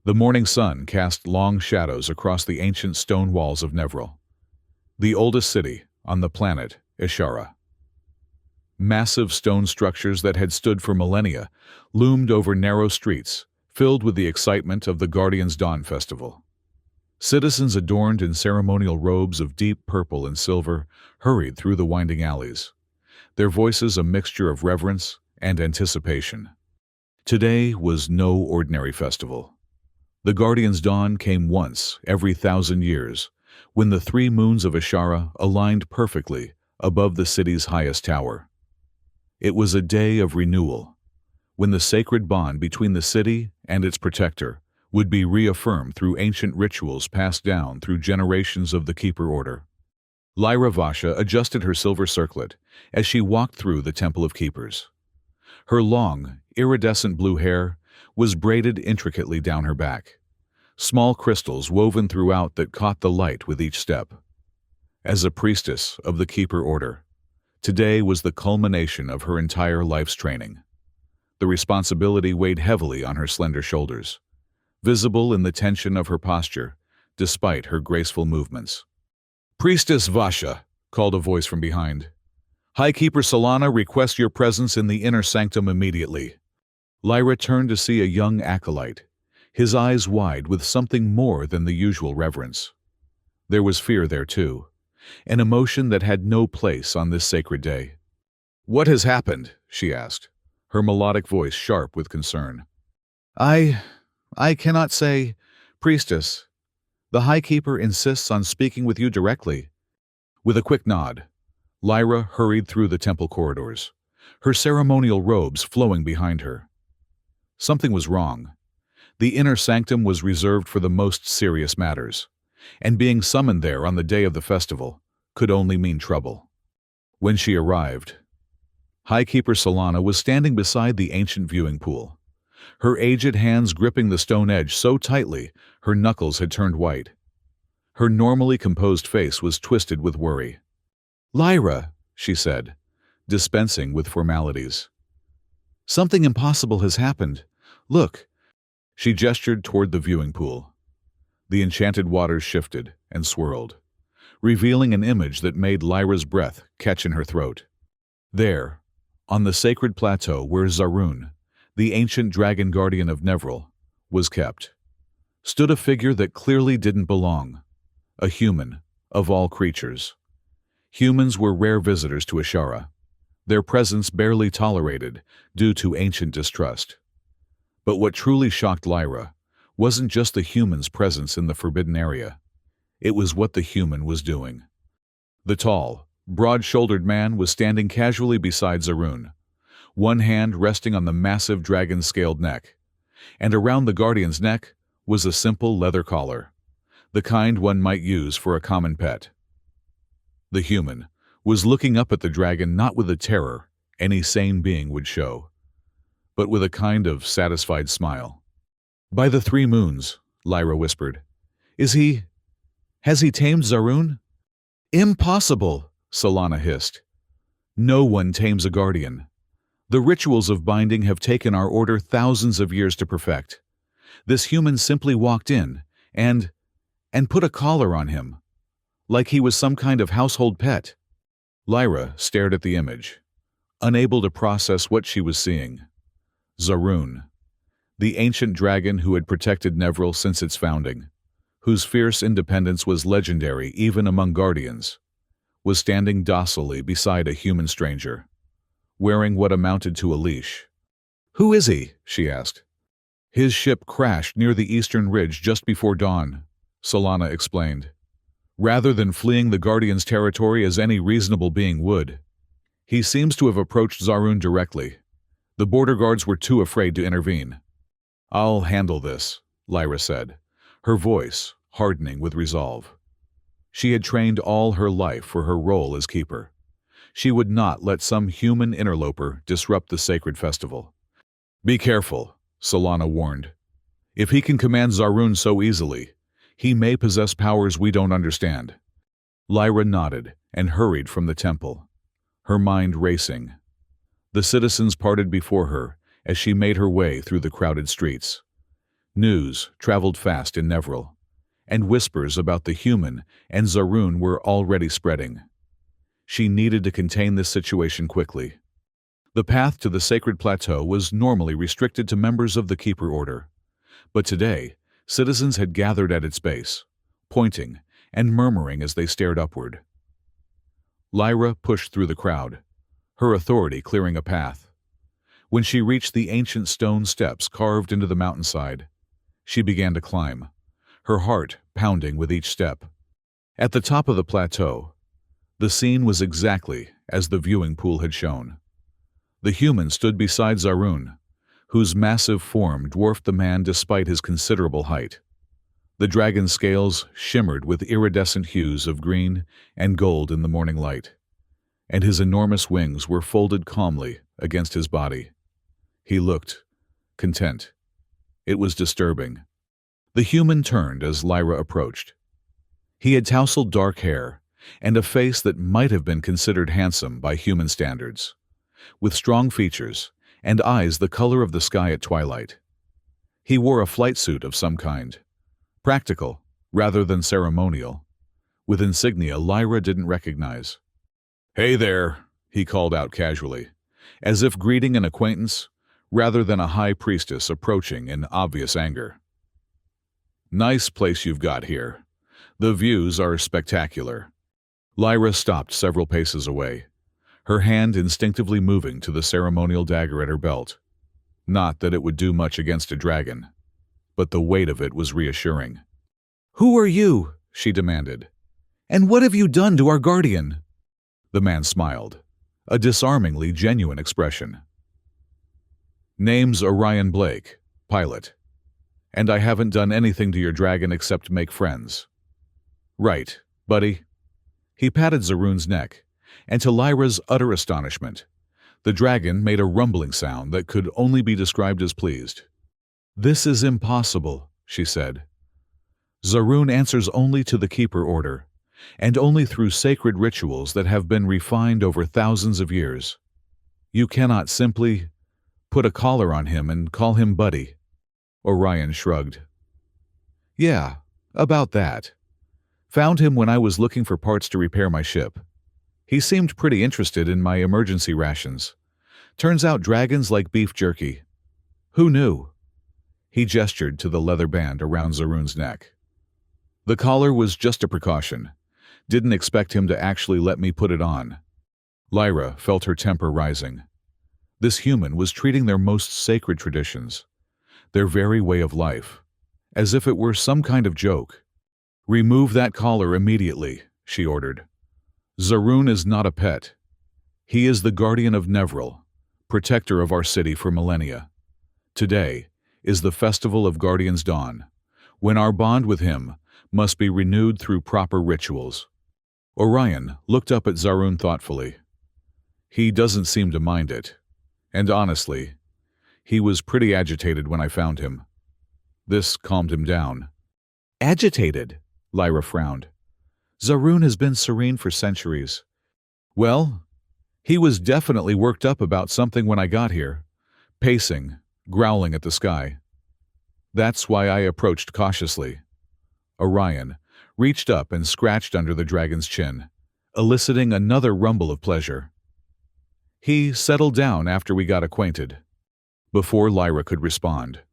The morning sun cast long shadows across the ancient stone walls of Nevril, the oldest city on the planet Ishara. Massive stone structures that had stood for millennia loomed over narrow streets, filled with the excitement of the Guardians' Dawn Festival. Citizens adorned in ceremonial robes of deep purple and silver hurried through the winding alleys, their voices a mixture of reverence and anticipation. Today was no ordinary festival. The Guardians' Dawn came once every 1,000 years, when the 3 moons of Ishara aligned perfectly above the city's highest tower. It was a day of renewal, when the sacred bond between the city and its protector would be reaffirmed through ancient rituals passed down through generations of the Keeper Order. Lyra Vasha adjusted her silver circlet as she walked through the Temple of Keepers. Her long, iridescent blue hair was braided intricately down her back, small crystals woven throughout that caught the light with each step. As a priestess of the Keeper Order, today was the culmination of her entire life's training. The responsibility weighed heavily on her slender shoulders, visible in the tension of her posture, despite her graceful movements. "Priestess Vasha," called a voice from behind. "High Keeper Solana requests your presence in the inner sanctum immediately." Lyra turned to see a young acolyte, his eyes wide with something more than the usual reverence. There was fear there too, an emotion that had no place on this sacred day. "What has happened?" she asked, her melodic voice sharp with concern. I cannot say, Priestess. The High Keeper insists on speaking with you directly." With a quick nod, Lyra hurried through the temple corridors, her ceremonial robes flowing behind her. Something was wrong. The inner sanctum was reserved for the most serious matters, and being summoned there on the day of the festival could only mean trouble. When she arrived, High Keeper Solana was standing beside the ancient viewing pool, her aged hands gripping the stone edge so tightly her knuckles had turned white. Her normally composed face was twisted with worry. "Lyra," she said, dispensing with formalities. "Something impossible has happened. Look." She gestured toward the viewing pool. The enchanted waters shifted and swirled, revealing an image that made Lyra's breath catch in her throat. There, on the sacred plateau where Zarun, the ancient dragon guardian of Nevril, was kept, stood a figure that clearly didn't belong, a human, of all creatures. Humans were rare visitors to Ishara, their presence barely tolerated due to ancient distrust. But what truly shocked Lyra wasn't just the human's presence in the forbidden area. It was what the human was doing. The tall, broad-shouldered man was standing casually beside Zarun, one hand resting on the massive dragon-scaled neck, and around the guardian's neck was a simple leather collar, the kind one might use for a common pet. The human was looking up at the dragon not with the terror any sane being would show, but with a kind of satisfied smile. "By the 3 moons," Lyra whispered. Has he tamed Zarun?" "Impossible," Solana hissed. "No one tames a guardian. The rituals of binding have taken our order thousands of years to perfect. This human simply walked in and put a collar on him, like he was some kind of household pet." Lyra stared at the image, unable to process what she was seeing. Zarun, the ancient dragon who had protected Nevril since its founding, whose fierce independence was legendary even among guardians, was standing docilely beside a human stranger, wearing what amounted to a leash. "Who is he?" she asked. "His ship crashed near the eastern ridge just before dawn," Solana explained, "rather than fleeing the Guardian's territory as any reasonable being would. He seems to have approached Zarun directly. The border guards were too afraid to intervene." "I'll handle this," Lyra said, her voice hardening with resolve. She had trained all her life for her role as keeper. She would not let some human interloper disrupt the sacred festival. "Be careful," Solana warned. "If he can command Zarun so easily, he may possess powers we don't understand." Lyra nodded and hurried from the temple, her mind racing. The citizens parted before her as she made her way through the crowded streets. News traveled fast in Neville, and whispers about the human and Zaroon were already spreading. She needed to contain this situation quickly. The path to the sacred plateau was normally restricted to members of the Keeper Order, but today, citizens had gathered at its base, pointing and murmuring as they stared upward. Lyra pushed through the crowd, her authority clearing a path. When she reached the ancient stone steps carved into the mountainside, she began to climb, her heart pounding with each step. At the top of the plateau, the scene was exactly as the viewing pool had shown. The human stood beside Zaroon, whose massive form dwarfed the man despite his considerable height. The dragon's scales shimmered with iridescent hues of green and gold in the morning light, and his enormous wings were folded calmly against his body. He looked content. It was disturbing. The human turned as Lyra approached. He had tousled dark hair and a face that might have been considered handsome by human standards, with strong features and eyes the color of the sky at twilight. He wore a flight suit of some kind, practical rather than ceremonial, with insignia Lyra didn't recognize. "Hey there," he called out casually, as if greeting an acquaintance rather than a high priestess approaching in obvious anger. "Nice place you've got here. The views are spectacular." Lyra stopped several paces away, her hand instinctively moving to the ceremonial dagger at her belt. Not that it would do much against a dragon, but the weight of it was reassuring. "Who are you?" she demanded. "And what have you done to our guardian?" The man smiled, a disarmingly genuine expression. "Name's Orion Blake, pilot. And I haven't done anything to your dragon except make friends." "Right, buddy." He patted Zaroon's neck, and to Lyra's utter astonishment, the dragon made a rumbling sound that could only be described as pleased. "This is impossible," she said. "Zaroon answers only to the Keeper Order, and only through sacred rituals that have been refined over thousands of years. You cannot simply put a collar on him and call him buddy." Orion shrugged. "Yeah, about that. Found him when I was looking for parts to repair my ship. He seemed pretty interested in my emergency rations. Turns out dragons like beef jerky. Who knew?" He gestured to the leather band around Zaroon's neck. "The collar was just a precaution. Didn't expect him to actually let me put it on." Lyra felt her temper rising. This human was treating their most sacred traditions, their very way of life, as if it were some kind of joke. "Remove that collar immediately," she ordered. "Zaroon is not a pet. He is the guardian of Neville, protector of our city for millennia. Today is the festival of Guardian's Dawn, when our bond with him must be renewed through proper rituals." Orion looked up at Zaroon thoughtfully. "He doesn't seem to mind it. And honestly, he was pretty agitated when I found him. This calmed him down." "Agitated?" Lyra frowned. "Zaroon has been serene for centuries." "Well, he was definitely worked up about something when I got here, pacing, growling at the sky. That's why I approached cautiously." Orion reached up and scratched under the dragon's chin, eliciting another rumble of pleasure. "He settled down after we got acquainted." Before Lyra could respond,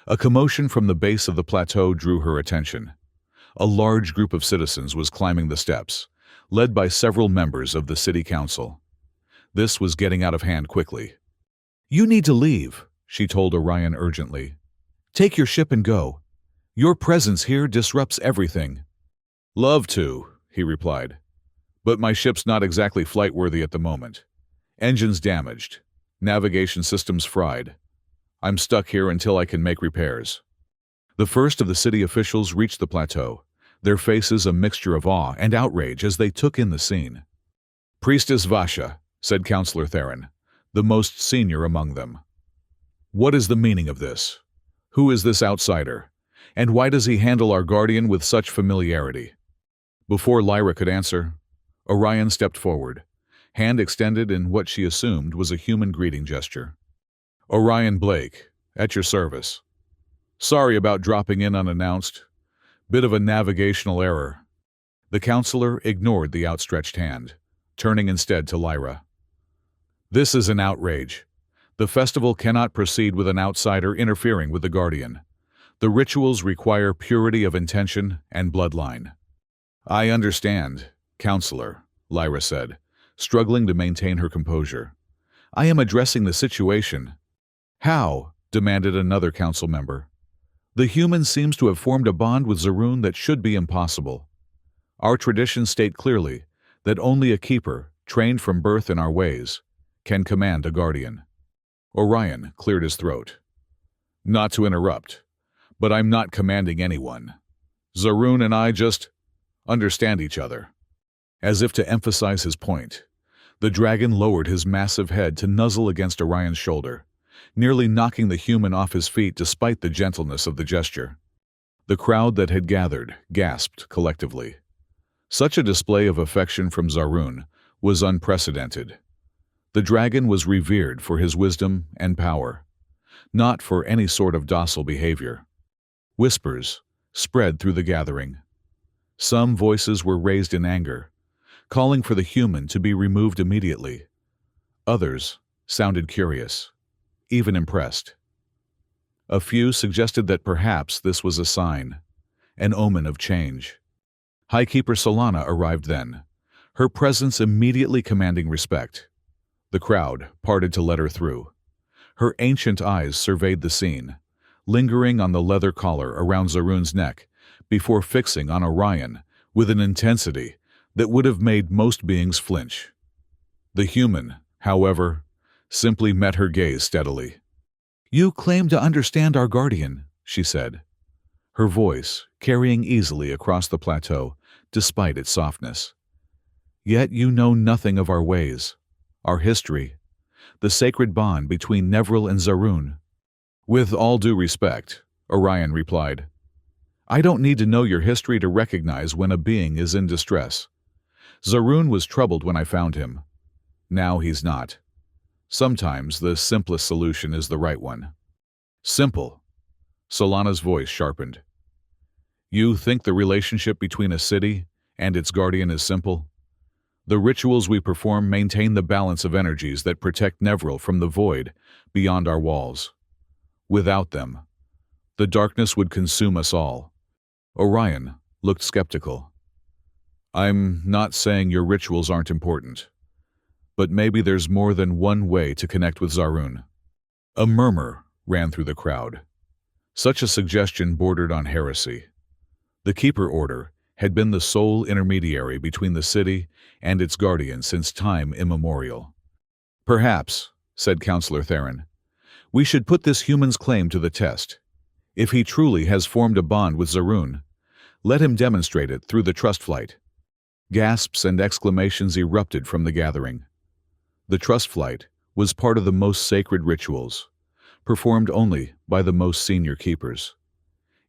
a commotion from the base of the plateau drew her attention. A large group of citizens was climbing the steps, led by several members of the city council. This was getting out of hand quickly. "You need to leave," she told Orion urgently. "Take your ship and go. Your presence here disrupts everything." "Love to," he replied. "But my ship's not exactly flight-worthy at the moment. Engines damaged. Navigation systems fried. I'm stuck here until I can make repairs." The first of the city officials reached the plateau, their faces a mixture of awe and outrage as they took in the scene. "Priestess Vasha," said Councillor Theron, the most senior among them. "What is the meaning of this? Who is this outsider? And why does he handle our guardian with such familiarity?" Before Lyra could answer, Orion stepped forward, hand extended in what she assumed was a human greeting gesture. "Orion Blake, at your service." Sorry about dropping in unannounced. Bit of a navigational error. The counselor ignored the outstretched hand, turning instead to Lyra. This is an outrage. The festival cannot proceed with an outsider interfering with the Guardian. The rituals require purity of intention and bloodline. I understand, Counselor, Lyra said, struggling to maintain her composure. I am addressing the situation. How? Demanded another council member. The human seems to have formed a bond with Zaroon that should be impossible. Our traditions state clearly that only a keeper, trained from birth in our ways, can command a guardian. Orion cleared his throat. Not to interrupt, but I'm not commanding anyone. Zaroon and I just understand each other. As if to emphasize his point, the dragon lowered his massive head to nuzzle against Orion's shoulder, nearly knocking the human off his feet despite the gentleness of the gesture. The crowd that had gathered gasped collectively. Such a display of affection from Zaroon was unprecedented. The dragon was revered for his wisdom and power, not for any sort of docile behavior. Whispers spread through the gathering. Some voices were raised in anger, calling for the human to be removed immediately. Others sounded curious, even impressed. A few suggested that perhaps this was a sign, an omen of change. Highkeeper Solana arrived then, her presence immediately commanding respect. The crowd parted to let her through. Her ancient eyes surveyed the scene, lingering on the leather collar around Zaroon's neck before fixing on Orion with an intensity that would have made most beings flinch. The human, however, simply met her gaze steadily. You claim to understand our guardian, she said, her voice carrying easily across the plateau despite its softness. Yet you know nothing of our ways, our history, the sacred bond between Nevril and Zaroon. With all due respect, Orion replied, I don't need to know your history to recognize when a being is in distress. Zaroon was troubled when I found him. Now he's not. Sometimes the simplest solution is the right one. Simple. Solana's voice sharpened. You think the relationship between a city and its guardian is simple? The rituals we perform maintain the balance of energies that protect Nevril from the void beyond our walls. Without them, the darkness would consume us all. Orion looked skeptical. I'm not saying your rituals aren't important, but maybe there's more than one way to connect with Zaroon. A murmur ran through the crowd. Such a suggestion bordered on heresy. The Keeper Order had been the sole intermediary between the city and its guardian since time immemorial. Perhaps, said Counselor Theron, we should put this human's claim to the test. If he truly has formed a bond with Zaroon, let him demonstrate it through the trust flight. Gasps and exclamations erupted from the gathering. The trust flight was part of the most sacred rituals, performed only by the most senior keepers.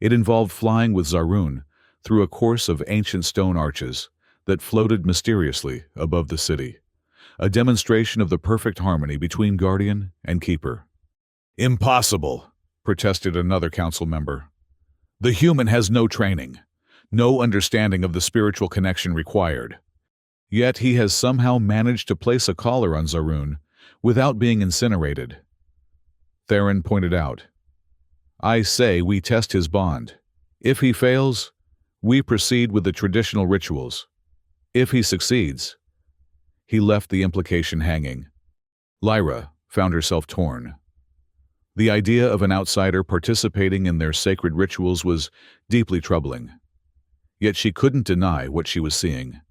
It involved flying with Zaroon through a course of ancient stone arches that floated mysteriously above the city, a demonstration of the perfect harmony between guardian and keeper. Impossible, protested another council member. The human has no training, no understanding of the spiritual connection required. Yet he has somehow managed to place a collar on Zaroon without being incinerated. Theron pointed out, I say we test his bond. If he fails, we proceed with the traditional rituals. If he succeeds, he left the implication hanging. Lyra found herself torn. The idea of an outsider participating in their sacred rituals was deeply troubling. Yet she couldn't deny what she was seeing.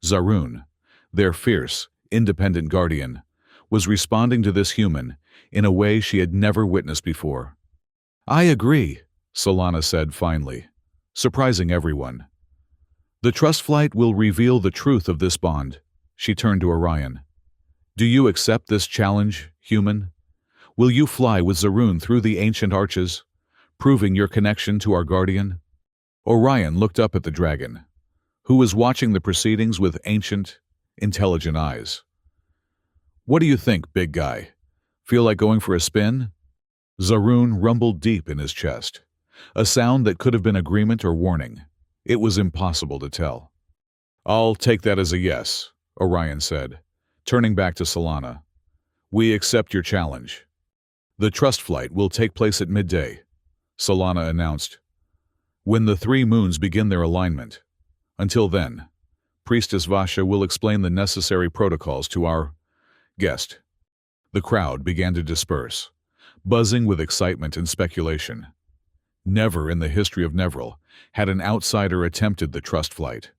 Zaroon, their fierce, independent guardian, was responding to this human in a way she had never witnessed before. I agree, Solana said finally, surprising everyone. The trust flight will reveal the truth of this bond. She turned to Orion. Do you accept this challenge, human? Will you fly with Zaroon through the ancient arches, proving your connection to our guardian? Orion looked up at the dragon, who was watching the proceedings with ancient, intelligent eyes. What do you think, big guy? Feel like going for a spin? Zaroon rumbled deep in his chest, a sound that could have been agreement or warning. It was impossible to tell. "I'll take that as a yes," Orion said, turning back to Solana. "We accept your challenge." "The trust flight will take place at midday," Solana announced, "when the three moons begin their alignment. Until then, Priestess Vasha will explain the necessary protocols to our guest." The crowd began to disperse, buzzing with excitement and speculation. Never in the history of Nevril had an outsider attempted the trust flight.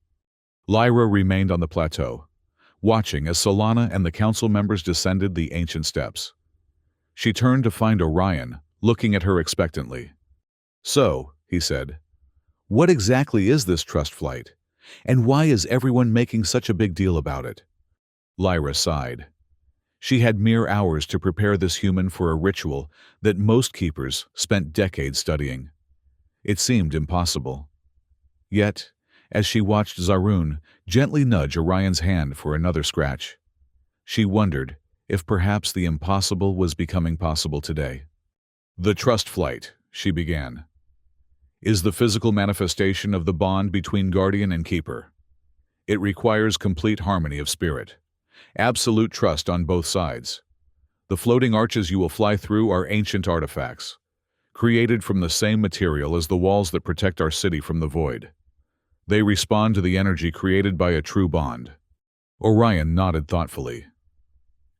Lyra remained on the plateau, watching as Solana and the council members descended the ancient steps. She turned to find Orion, looking at her expectantly. "So," he said, "what exactly is this trust flight? And why is everyone making such a big deal about it?" Lyra sighed. She had mere hours to prepare this human for a ritual that most keepers spent decades studying. It seemed impossible. Yet, as she watched Zaroon gently nudge Orion's hand for another scratch, she wondered if perhaps the impossible was becoming possible today. "The trust flight," she began, "is the physical manifestation of the bond between guardian and keeper. It requires complete harmony of spirit, absolute trust on both sides. The floating arches you will fly through are ancient artifacts, created from the same material as the walls that protect our city from the void. They respond to the energy created by a true bond." Orion nodded thoughtfully.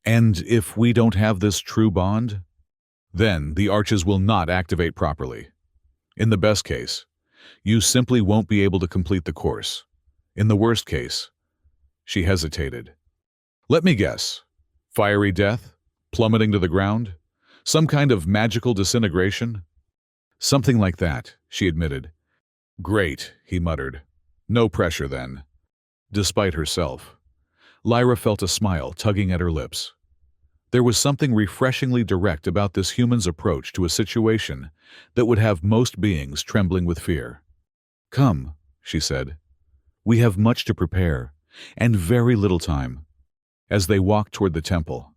"And if we don't have this true bond? Then the arches will not activate properly. In the best case, you simply won't be able to complete the course. In the worst case..." She hesitated. "Let me guess. Fiery death? Plummeting to the ground? Some kind of magical disintegration?" "Something like that," she admitted. "Great," he muttered. "No pressure, then." Despite herself, Lyra felt a smile tugging at her lips. There was something refreshingly direct about this human's approach to a situation that would have most beings trembling with fear. "Come," she said. "We have much to prepare, and very little time." As they walked toward the temple,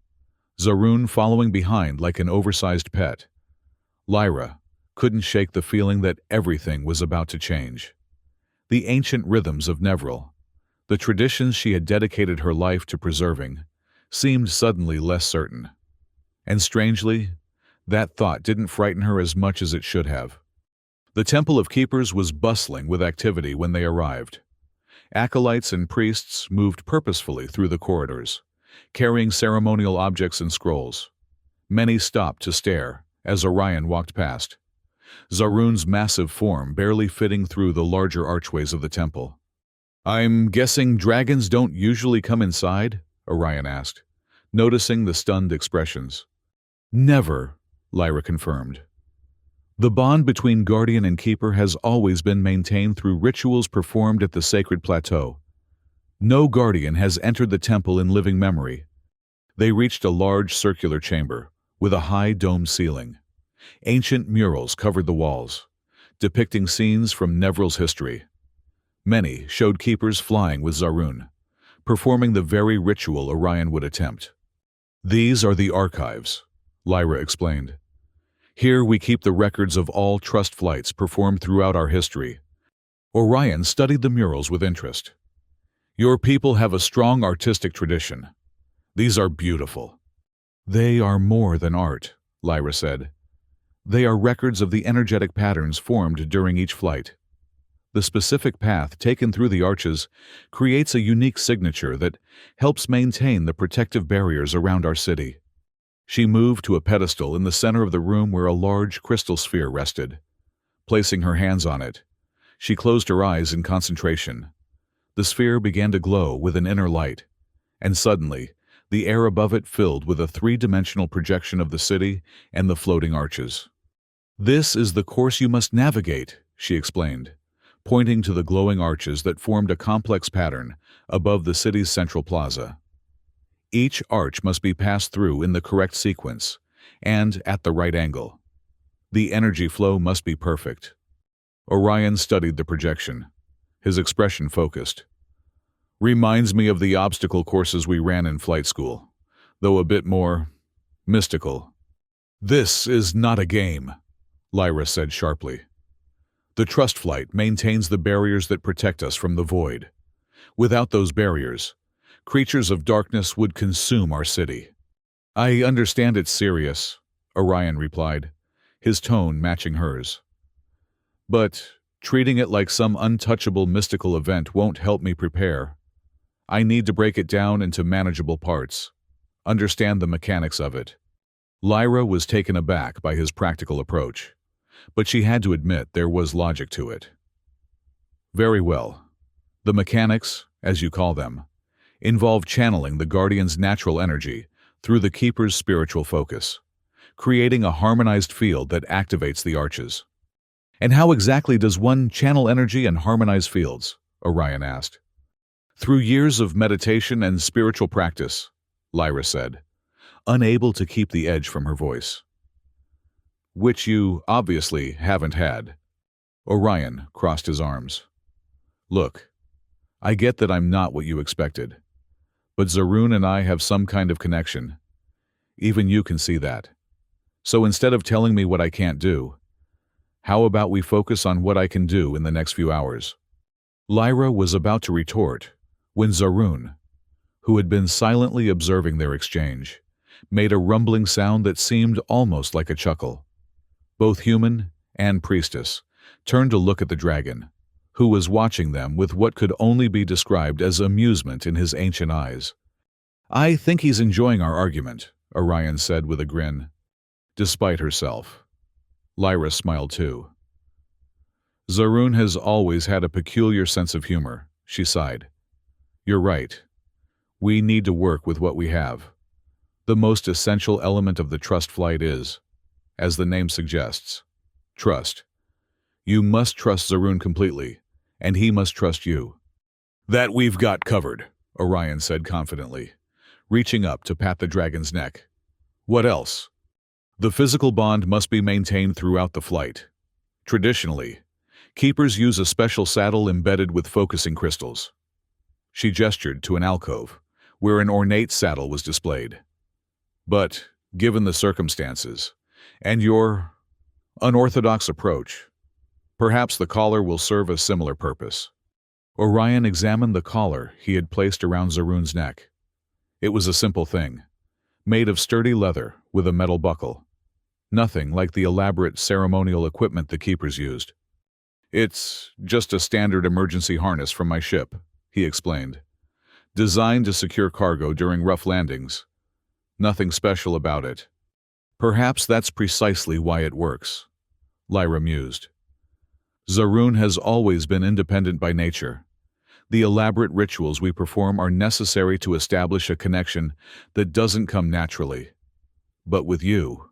Zaroon following behind like an oversized pet, Lyra couldn't shake the feeling that everything was about to change. The ancient rhythms of Nevril, the traditions she had dedicated her life to preserving, seemed suddenly less certain. And strangely, that thought didn't frighten her as much as it should have. The Temple of Keepers was bustling with activity when they arrived. Acolytes and priests moved purposefully through the corridors, carrying ceremonial objects and scrolls. Many stopped to stare as Orion walked past, Zaroon's massive form barely fitting through the larger archways of the temple. "I'm guessing dragons don't usually come inside?" Orion asked, noticing the stunned expressions. "Never," Lyra confirmed. "The bond between guardian and keeper has always been maintained through rituals performed at the sacred plateau. No guardian has entered the temple in living memory." They reached a large circular chamber with a high domed ceiling. Ancient murals covered the walls, depicting scenes from Nevril's history. Many showed keepers flying with Zaroon, performing the very ritual Orion would attempt. "These are the archives," Lyra explained. "Here we keep the records of all trust flights performed throughout our history." Orion studied the murals with interest. "Your people have a strong artistic tradition. These are beautiful." "They are more than art," Lyra said. "They are records of the energetic patterns formed during each flight. The specific path taken through the arches creates a unique signature that helps maintain the protective barriers around our city." She moved to a pedestal in the center of the room where a large crystal sphere rested. Placing her hands on it, she closed her eyes in concentration. The sphere began to glow with an inner light, and suddenly, the air above it filled with a three-dimensional projection of the city and the floating arches. "This is the course you must navigate," she explained, pointing to the glowing arches that formed a complex pattern above the city's central plaza. Each arch must be passed through in the correct sequence and at the right angle. The energy flow must be perfect. Orion studied the projection, his expression focused. "Reminds me of the obstacle courses we ran in flight school, though a bit more mystical." "This is not a game," Lyra said sharply. The trust flight maintains the barriers that protect us from the void. Without those barriers, creatures of darkness would consume our city. I understand it's serious, Orion replied, his tone matching hers. But treating it like some untouchable mystical event won't help me prepare. I need to break it down into manageable parts, understand the mechanics of it. Lyra was taken aback by his practical approach, but she had to admit there was logic to it. Very well. The mechanics, as you call them, involve channeling the Guardian's natural energy through the Keeper's spiritual focus, creating a harmonized field that activates the arches. And how exactly does one channel energy and harmonize fields? Orion asked. Through years of meditation and spiritual practice, Lyra said, unable to keep the edge from her voice. Which you obviously haven't had. Orion crossed his arms. Look, I get that I'm not what you expected, but Zaroon and I have some kind of connection. Even you can see that. So instead of telling me what I can't do, how about we focus on what I can do in the next few hours? Lyra was about to retort when Zaroon, who had been silently observing their exchange, made a rumbling sound that seemed almost like a chuckle. Both human and priestess turned to look at the dragon, who was watching them with what could only be described as amusement in his ancient eyes. I think he's enjoying our argument, Orion said with a grin. Despite herself. Lyra smiled too. Zaroon has always had a peculiar sense of humor, she sighed. You're right. We need to work with what we have. The most essential element of the trust flight is, as the name suggests, trust. You must trust Zaroon completely, and he must trust you. That we've got covered, Orion said confidently, reaching up to pat the dragon's neck. What else? The physical bond must be maintained throughout the flight. Traditionally, keepers use a special saddle embedded with focusing crystals. She gestured to an alcove, where an ornate saddle was displayed. But, given the circumstances, and your unorthodox approach, perhaps the collar will serve a similar purpose. Orion examined the collar he had placed around Zaroon's neck. It was a simple thing, made of sturdy leather with a metal buckle. Nothing like the elaborate ceremonial equipment the keepers used. It's just a standard emergency harness from my ship, he explained. Designed to secure cargo during rough landings. Nothing special about it. Perhaps that's precisely why it works, Lyra mused. Zaroon has always been independent by nature. The elaborate rituals we perform are necessary to establish a connection that doesn't come naturally. But with you...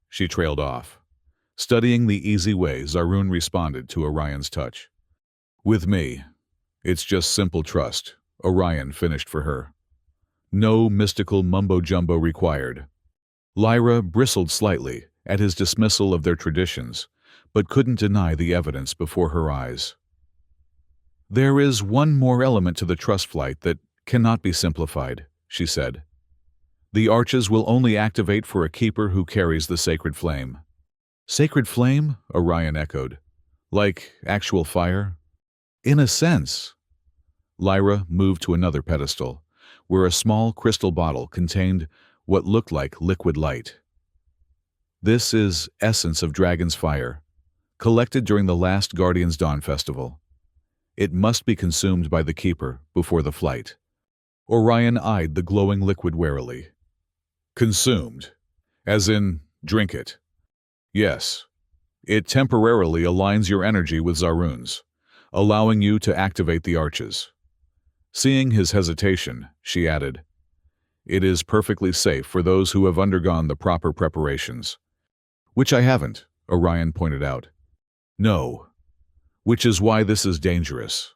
She trailed off, studying the easy way Zaroon responded to Orion's touch. With me, it's just simple trust, Orion finished for her. No mystical mumbo-jumbo required. Lyra bristled slightly at his dismissal of their traditions, but couldn't deny the evidence before her eyes. There is one more element to the trust flight that cannot be simplified, she said. The arches will only activate for a keeper who carries the sacred flame. Sacred flame? Orion echoed. Like actual fire? In a sense. Lyra moved to another pedestal, where a small crystal bottle contained what looked like liquid light. This is essence of dragon's fire, collected during the last Guardian's Dawn festival. It must be consumed by the keeper before the flight. Orion eyed the glowing liquid warily. Consumed, as in drink it. Yes, it temporarily aligns your energy with Zaroon's, allowing you to activate the arches. Seeing his hesitation, she added, it is perfectly safe for those who have undergone the proper preparations. Which I haven't, Orion pointed out. No, which is why this is dangerous.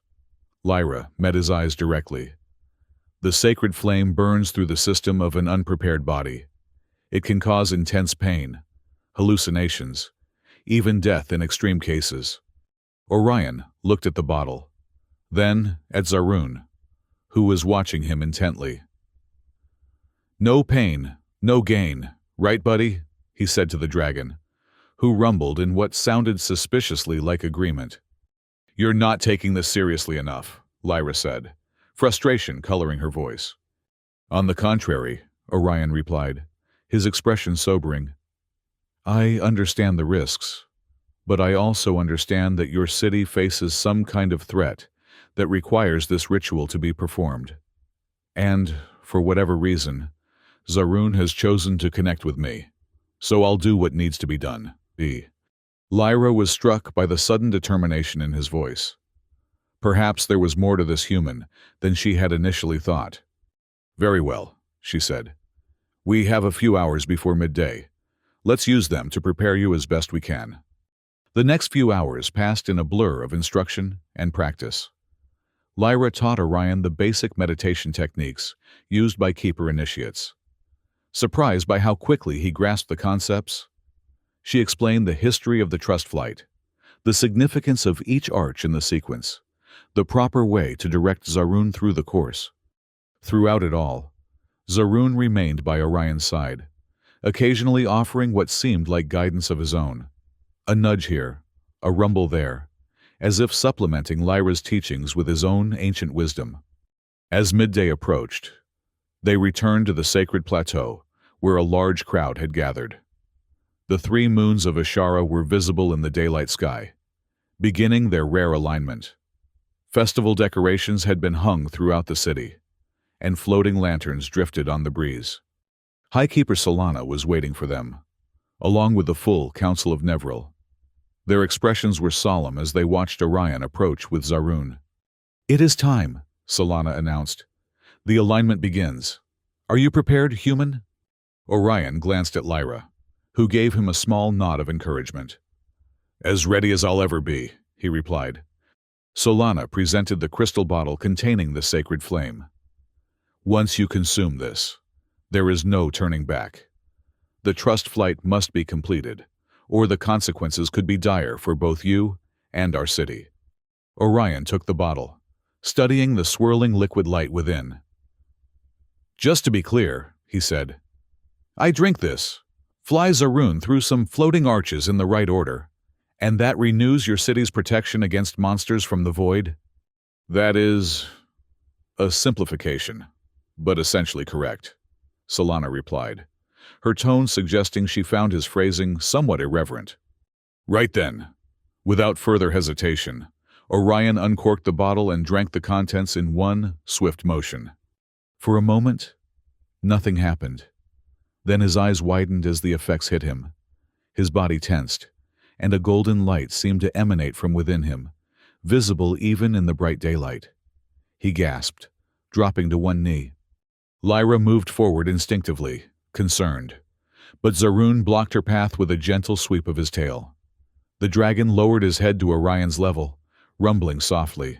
Lyra met his eyes directly. The sacred flame burns through the system of an unprepared body. It can cause intense pain, hallucinations, even death in extreme cases. Orion looked at the bottle, then at Zaroon, who was watching him intently. No pain, no gain, right, buddy? He said to the dragon, who rumbled in what sounded suspiciously like agreement. "You're not taking this seriously enough," Lyra said, frustration coloring her voice. "On the contrary," Orion replied, his expression sobering. "I understand the risks, but I also understand that your city faces some kind of threat that requires this ritual to be performed. And, for whatever reason, Zaroon has chosen to connect with me, so I'll do what needs to be done." Lyra was struck by the sudden determination in his voice. Perhaps there was more to this human than she had initially thought. "Very well," she said. "We have a few hours before midday. Let's use them to prepare you as best we can." The next few hours passed in a blur of instruction and practice. Lyra taught Orion the basic meditation techniques used by Keeper initiates. Surprised by how quickly he grasped the concepts, she explained the history of the trust flight, the significance of each arch in the sequence, the proper way to direct Zaroon through the course. Throughout it all, Zaroon remained by Orion's side, occasionally offering what seemed like guidance of his own. A nudge here, a rumble there, as if supplementing Lyra's teachings with his own ancient wisdom. As midday approached, they returned to the sacred plateau, where a large crowd had gathered. The 3 moons of Ashara were visible in the daylight sky, beginning their rare alignment. Festival decorations had been hung throughout the city, and floating lanterns drifted on the breeze. High Keeper Solana was waiting for them, along with the full Council of Nevril. Their expressions were solemn as they watched Orion approach with Zaroon. "It is time," Solana announced. "The alignment begins. Are you prepared, human?" Orion glanced at Lyra, who gave him a small nod of encouragement. "As ready as I'll ever be," he replied. Solana presented the crystal bottle containing the sacred flame. "Once you consume this, there is no turning back. The trust flight must be completed, or the consequences could be dire for both you and our city." Orion took the bottle, studying the swirling liquid light within. "Just to be clear," he said, "I drink this, fly Zaroon through some floating arches in the right order, and that renews your city's protection against monsters from the void?" "That is a simplification, but essentially correct," Solana replied, her tone suggesting she found his phrasing somewhat irreverent. "Right then." Without further hesitation, Orion uncorked the bottle and drank the contents in one swift motion. For a moment, nothing happened. Then his eyes widened as the effects hit him. His body tensed, and a golden light seemed to emanate from within him, visible even in the bright daylight. He gasped, dropping to one knee. Lyra moved forward instinctively, concerned, but Zaroon blocked her path with a gentle sweep of his tail. The dragon lowered his head to Orion's level, rumbling softly.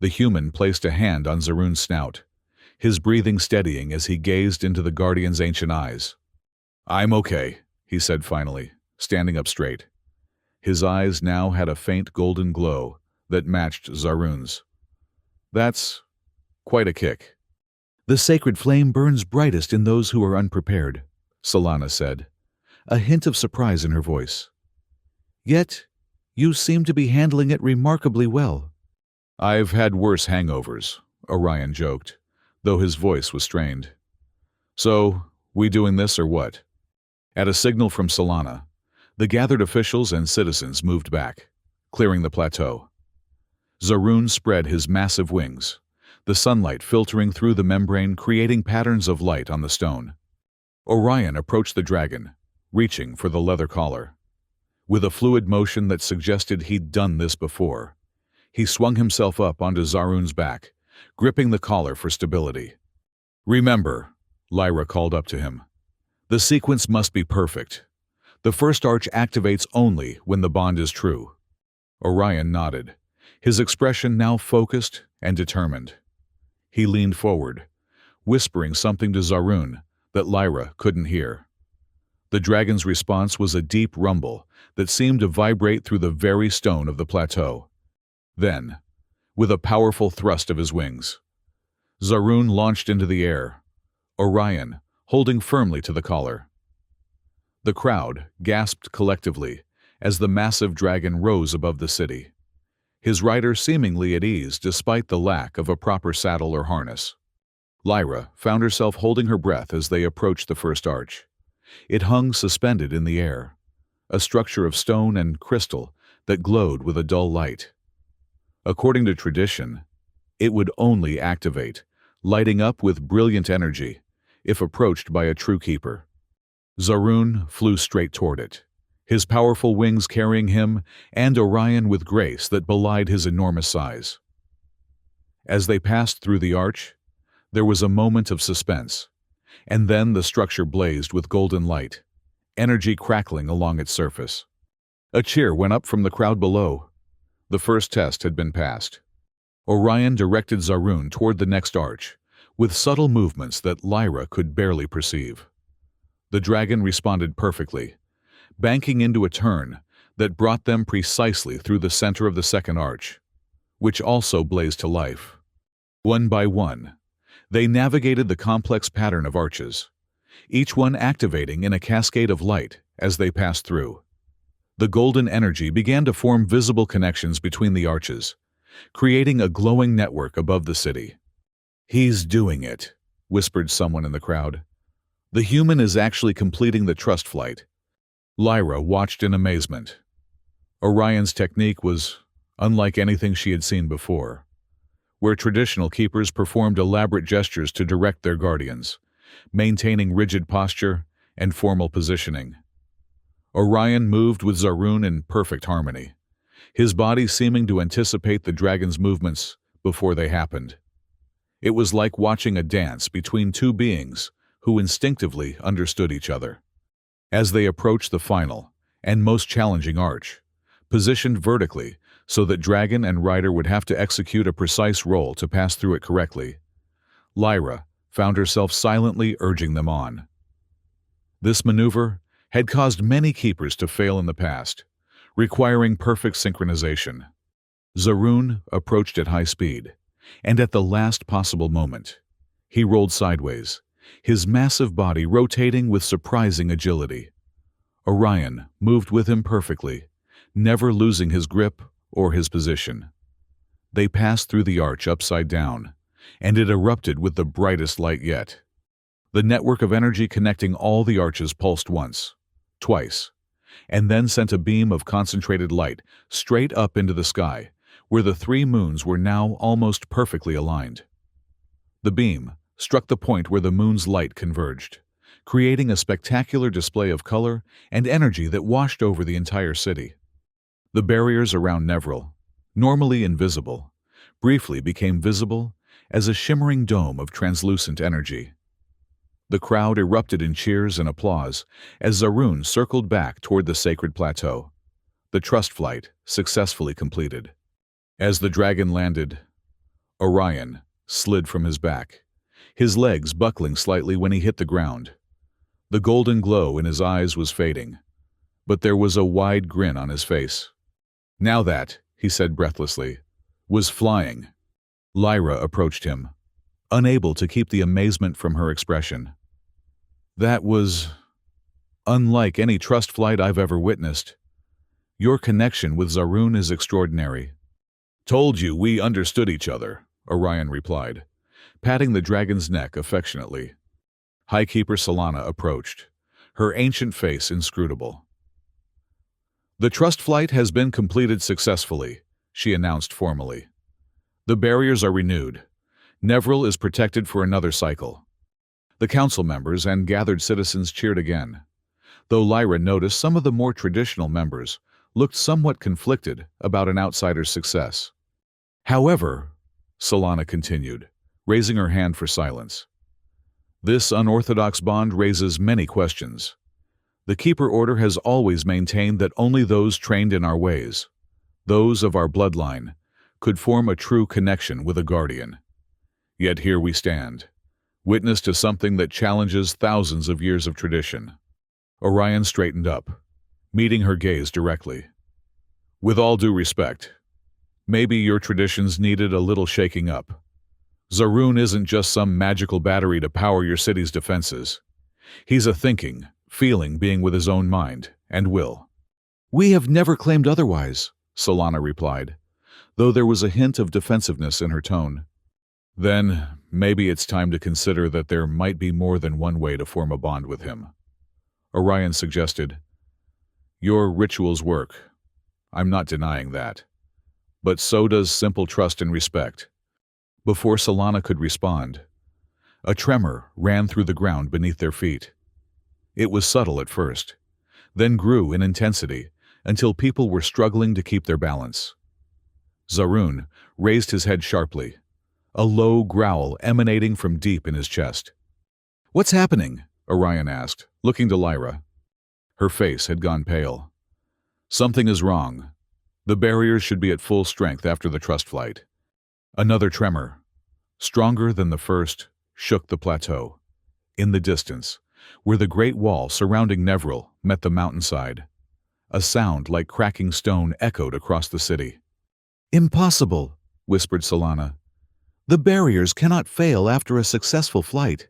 The human placed a hand on Zaroon's snout, his breathing steadying as he gazed into the guardian's ancient eyes. "I'm okay," he said finally, standing up straight. His eyes now had a faint golden glow that matched Zaroon's. "That's quite a kick." "The sacred flame burns brightest in those who are unprepared," Solana said, a hint of surprise in her voice. "Yet, you seem to be handling it remarkably well." "I've had worse hangovers," Orion joked, though his voice was strained. "So, we doing this or what?" At a signal from Solana, the gathered officials and citizens moved back, clearing the plateau. Zaroon spread his massive wings, the sunlight filtering through the membrane creating patterns of light on the stone. Orion approached the dragon, reaching for the leather collar. With a fluid motion that suggested he'd done this before, he swung himself up onto Zaroon's back, gripping the collar for stability. "Remember," Lyra called up to him, "the sequence must be perfect. The first arch activates only when the bond is true." Orion nodded, his expression now focused and determined. He leaned forward, whispering something to Zaroon that Lyra couldn't hear. The dragon's response was a deep rumble that seemed to vibrate through the very stone of the plateau. Then, with a powerful thrust of his wings, Zaroon launched into the air, Orion holding firmly to the collar. The crowd gasped collectively as the massive dragon rose above the city, his rider seemingly at ease despite the lack of a proper saddle or harness. Lyra found herself holding her breath as they approached the first arch. It hung suspended in the air, a structure of stone and crystal that glowed with a dull light. According to tradition, it would only activate, lighting up with brilliant energy, if approached by a true keeper. Zaroon flew straight toward it, his powerful wings carrying him and Orion with grace that belied his enormous size. As they passed through the arch, there was a moment of suspense, and then the structure blazed with golden light, energy crackling along its surface. A cheer went up from the crowd below. The first test had been passed. Orion directed Zaroon toward the next arch, with subtle movements that Lyra could barely perceive. The dragon responded perfectly, banking into a turn that brought them precisely through the center of the second arch, which also blazed to life. One by one, they navigated the complex pattern of arches, each one activating in a cascade of light as they passed through. The golden energy began to form visible connections between the arches, creating a glowing network above the city. "He's doing it," whispered someone in the crowd. "The human is actually completing the trust flight." Lyra watched in amazement. Orion's technique was unlike anything she had seen before, where traditional keepers performed elaborate gestures to direct their guardians, maintaining rigid posture and formal positioning. Orion moved with Zaroon in perfect harmony, his body seeming to anticipate the dragon's movements before they happened. It was like watching a dance between two beings who instinctively understood each other. As they approached the final and most challenging arch, positioned vertically so that dragon and rider would have to execute a precise roll to pass through it correctly, Lyra found herself silently urging them on. This maneuver had caused many keepers to fail in the past, requiring perfect synchronization. Zaroon approached at high speed, and at the last possible moment, he rolled sideways, his massive body rotating with surprising agility. Orion moved with him perfectly, never losing his grip or his position. They passed through the arch upside down, and it erupted with the brightest light yet. The network of energy connecting all the arches pulsed once, twice, and then sent a beam of concentrated light straight up into the sky, where the three moons were now almost perfectly aligned. The beam struck the point where the moon's light converged, creating a spectacular display of color and energy that washed over the entire city. The barriers around Nevril, normally invisible, briefly became visible as a shimmering dome of translucent energy. The crowd erupted in cheers and applause as Zaroon circled back toward the sacred plateau, the trust flight successfully completed. As the dragon landed, Orion slid from his back, his legs buckling slightly when he hit the ground. The golden glow in his eyes was fading, but there was a wide grin on his face. "Now that," he said breathlessly, "was flying." Lyra approached him, unable to keep the amazement from her expression. "That was unlike any trust flight I've ever witnessed. Your connection with Zaroon is extraordinary." "Told you we understood each other," Orion replied, patting the dragon's neck affectionately. Highkeeper Solana approached, her ancient face inscrutable. "The trust flight has been completed successfully," she announced formally. "The barriers are renewed. Nevril is protected for another cycle." The council members and gathered citizens cheered again, though Lyra noticed some of the more traditional members looked somewhat conflicted about an outsider's success. "However," Solana continued, raising her hand for silence, "this unorthodox bond raises many questions. The Keeper Order has always maintained that only those trained in our ways, those of our bloodline, could form a true connection with a guardian. Yet here we stand, witness to something that challenges thousands of years of tradition." Orion straightened up, meeting her gaze directly. "With all due respect, maybe your traditions needed a little shaking up. Zaroon isn't just some magical battery to power your city's defenses. He's a thinking, feeling being with his own mind and will. We have never claimed otherwise, Solana replied, though there was a hint of defensiveness in her tone. Then, maybe it's time to consider that there might be more than one way to form a bond with him. Orion suggested. Your rituals work. I'm not denying that. But so does simple trust and respect. Before Solana could respond, a tremor ran through the ground beneath their feet. It was subtle at first, then grew in intensity until people were struggling to keep their balance. Zaroon raised his head sharply, a low growl emanating from deep in his chest. "What's happening?" Orion asked, looking to Lyra. Her face had gone pale. "Something is wrong. The barriers should be at full strength after the trust flight." Another tremor, stronger than the first, shook the plateau. In the distance, where the great wall surrounding Nevril met the mountainside, a sound like cracking stone echoed across the city. "Impossible," whispered Solana. "The barriers cannot fail after a successful flight."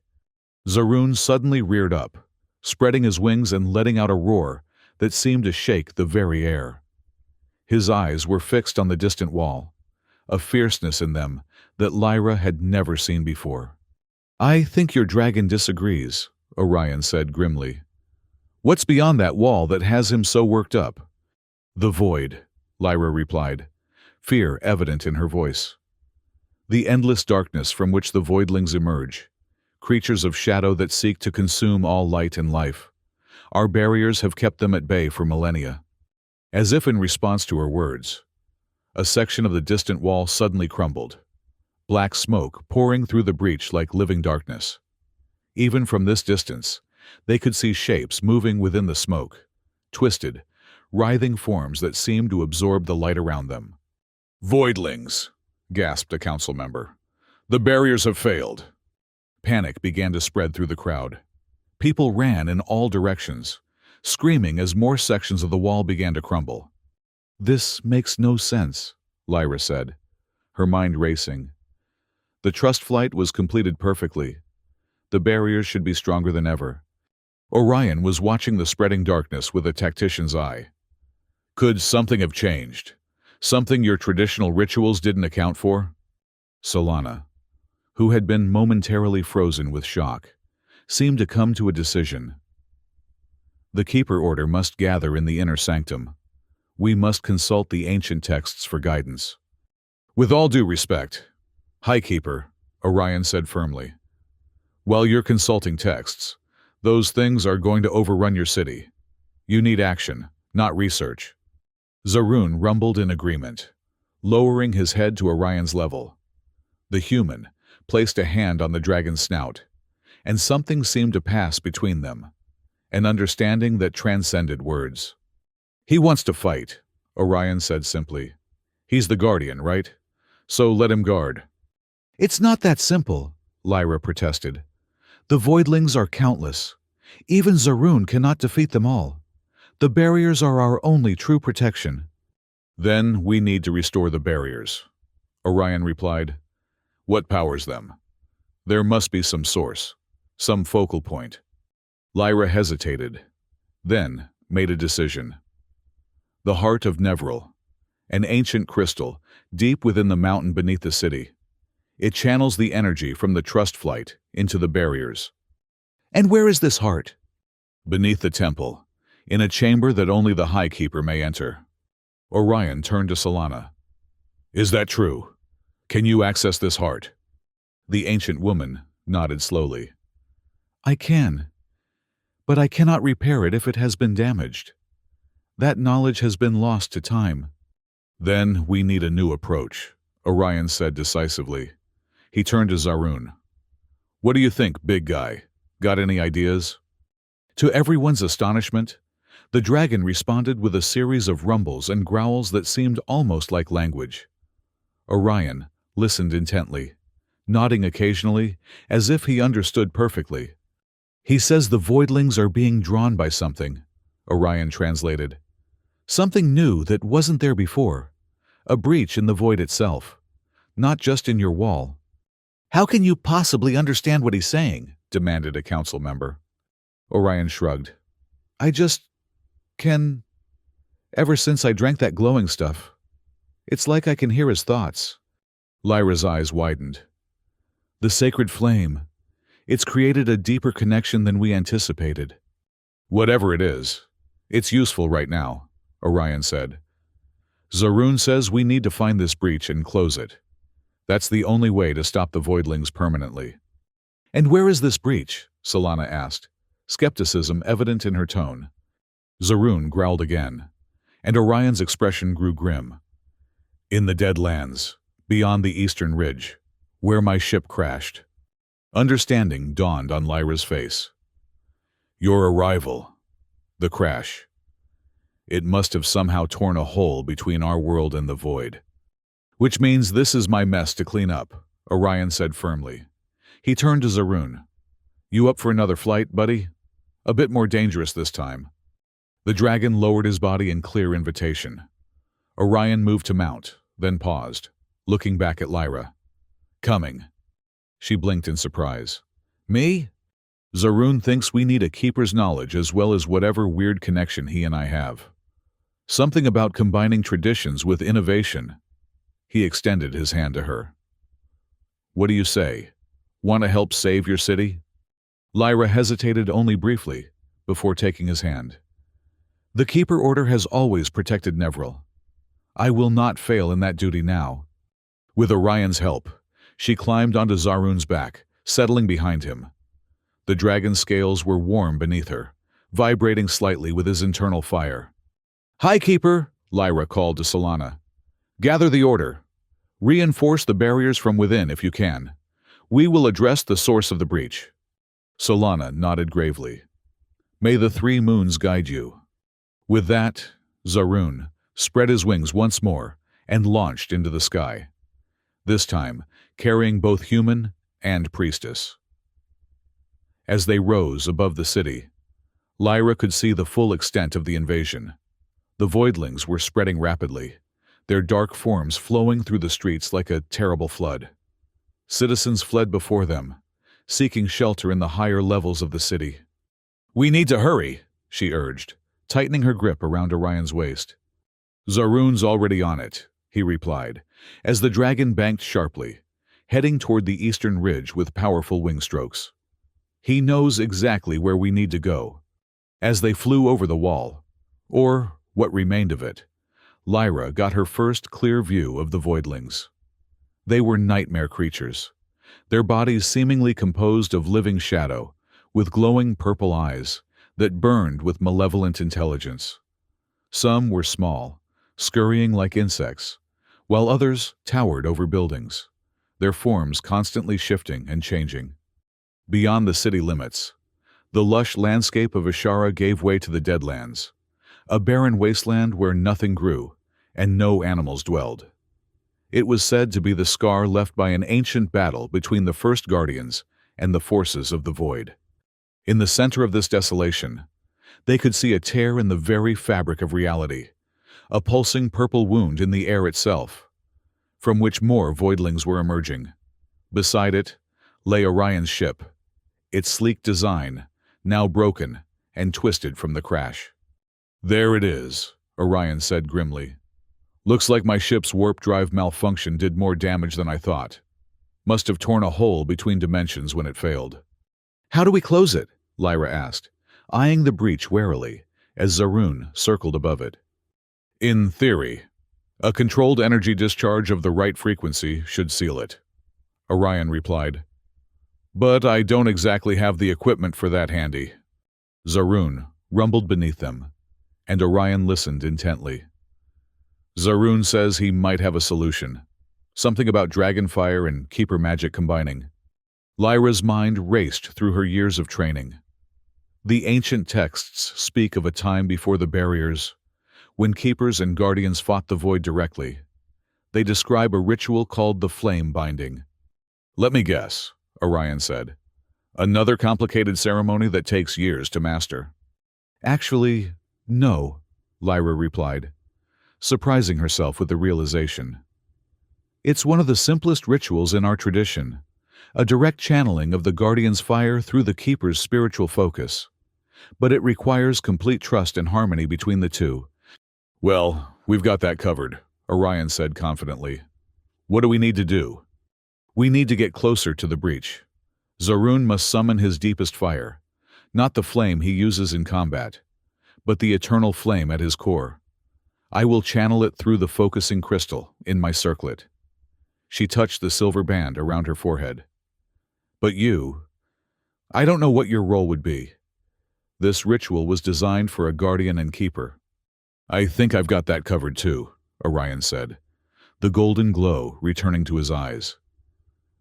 Zaroon suddenly reared up, spreading his wings and letting out a roar that seemed to shake the very air. His eyes were fixed on the distant wall, a fierceness in them that Lyra had never seen before. "I think your dragon disagrees," Orion said grimly. "What's beyond that wall that has him so worked up?" "The void," Lyra replied, fear evident in her voice. "The endless darkness from which the voidlings emerge, creatures of shadow that seek to consume all light and life. Our barriers have kept them at bay for millennia." As if in response to her words, a section of the distant wall suddenly crumbled, black smoke pouring through the breach like living darkness. Even from this distance, they could see shapes moving within the smoke, twisted, writhing forms that seemed to absorb the light around them. "Voidlings!" gasped a council member. "The barriers have failed." Panic began to spread through the crowd. People ran in all directions, screaming as more sections of the wall began to crumble. "This makes no sense," Lyra said, her mind racing. The trust flight was completed perfectly. The barriers should be stronger than ever. Orion was watching the spreading darkness with a tactician's eye. "Could something have changed? Something your traditional rituals didn't account for?" Solana, who had been momentarily frozen with shock, seemed to come to a decision. "The Keeper Order must gather in the inner sanctum. We must consult the ancient texts for guidance." "With all due respect, High Keeper," Orion said firmly. "While you're consulting texts, those things are going to overrun your city. You need action, not research." Zaroon rumbled in agreement, lowering his head to Orion's level. The human placed a hand on the dragon's snout, and something seemed to pass between them, an understanding that transcended words. "He wants to fight," Orion said simply. "He's the guardian, right? So let him guard." "It's not that simple," Lyra protested. "The voidlings are countless. Even Zaroon cannot defeat them all. The barriers are our only true protection." "Then we need to restore the barriers," Orion replied. "What powers them? There must be some source, some focal point." Lyra hesitated, then made a decision. The heart of Nevril, an ancient crystal deep within the mountain beneath the city. It channels the energy from the trust flight into the barriers. "And where is this heart?" "Beneath the temple, in a chamber that only the High Keeper may enter." Orion turned to Solana. "Is that true? Can you access this heart?" The ancient woman nodded slowly. "I can, but I cannot repair it if it has been damaged. That knowledge has been lost to time." "Then we need a new approach," Orion said decisively. He turned to Zaroon. "What do you think, big guy? Got any ideas?" To everyone's astonishment, the dragon responded with a series of rumbles and growls that seemed almost like language. Orion listened intently, nodding occasionally as if he understood perfectly. "He says the voidlings are being drawn by something," Orion translated. "Something new that wasn't there before. A breach in the void itself, not just in your wall." "How can you possibly understand what he's saying?" demanded a council member. Orion shrugged. "I just can Ever since I drank that glowing stuff, it's like I can hear his thoughts. Lyra's eyes widened. The sacred flame. It's created a deeper connection than we anticipated. Whatever it is, it's useful right now, Orion said. Zaroon says we need to find this breach and close it. That's the only way to stop the voidlings permanently. And where is this breach? Solana asked, skepticism evident in her tone. Zaroon growled again, and Orion's expression grew grim. In the Deadlands, beyond the eastern ridge, where my ship crashed. Understanding dawned on Lyra's face. Your arrival, the crash. It must have somehow torn a hole between our world and the void. Which means this is my mess to clean up, Orion said firmly. He turned to Zaroon. You up for another flight, buddy? A bit more dangerous this time. The dragon lowered his body in clear invitation. Orion moved to mount, then paused, looking back at Lyra. Coming. She blinked in surprise. Me? Zaroon thinks we need a keeper's knowledge as well as whatever weird connection he and I have. Something about combining traditions with innovation. He extended his hand to her. What do you say? Want to help save your city? Lyra hesitated only briefly before taking his hand. The Keeper Order has always protected Nevril. I will not fail in that duty now. With Orion's help, she climbed onto Zaroon's back, settling behind him. The dragon's scales were warm beneath her, vibrating slightly with his internal fire. High Keeper, Lyra called to Solana. Gather the order. Reinforce the barriers from within if you can. We will address the source of the breach. Solana nodded gravely. May the three moons guide you. With that, Zaroon spread his wings once more and launched into the sky. This time, carrying both human and priestess. As they rose above the city, Lyra could see the full extent of the invasion. The voidlings were spreading rapidly, their dark forms flowing through the streets like a terrible flood. Citizens fled before them, seeking shelter in the higher levels of the city. We need to hurry, she urged, tightening her grip around Orion's waist. Zaroon's already on it, he replied, as the dragon banked sharply, heading toward the eastern ridge with powerful wing strokes. He knows exactly where we need to go. As they flew over the wall, or what remained of it, Lyra got her first clear view of the voidlings. They were nightmare creatures, their bodies seemingly composed of living shadow, with glowing purple eyes that burned with malevolent intelligence. Some were small, scurrying like insects, while others towered over buildings, their forms constantly shifting and changing. Beyond the city limits, the lush landscape of Ashara gave way to the Deadlands, a barren wasteland where nothing grew and no animals dwelled. It was said to be the scar left by an ancient battle between the first Guardians and the forces of the Void. In the center of this desolation, they could see a tear in the very fabric of reality, a pulsing purple wound in the air itself, from which more voidlings were emerging. Beside it lay Orion's ship, its sleek design now broken and twisted from the crash. There it is, Orion said grimly. Looks like my ship's warp drive malfunction did more damage than I thought. Must have torn a hole between dimensions when it failed. How do we close it? Lyra asked, eyeing the breach warily as Zaroon circled above it. In theory, a controlled energy discharge of the right frequency should seal it, Orion replied. But I don't exactly have the equipment for that handy. Zaroon rumbled beneath them, and Orion listened intently. Zaroon says he might have a solution. Something about dragonfire and keeper magic combining. Lyra's mind raced through her years of training. The ancient texts speak of a time before the barriers, when keepers and guardians fought the void directly. They describe a ritual called the flame binding. Let me guess, Orion said. Another complicated ceremony that takes years to master. Actually, no, Lyra replied, surprising herself with the realization. It's one of the simplest rituals in our tradition, a direct channeling of the Guardian's fire through the Keeper's spiritual focus. But it requires complete trust and harmony between the two. Well, we've got that covered, Orion said confidently. What do we need to do? We need to get closer to the breach. Zaroon must summon his deepest fire, not the flame he uses in combat, but the eternal flame at his core. I will channel it through the focusing crystal in my circlet. She touched the silver band around her forehead. But I don't know what your role would be. This ritual was designed for a guardian and keeper. I think I've got that covered too, Orion said, the golden glow returning to his eyes.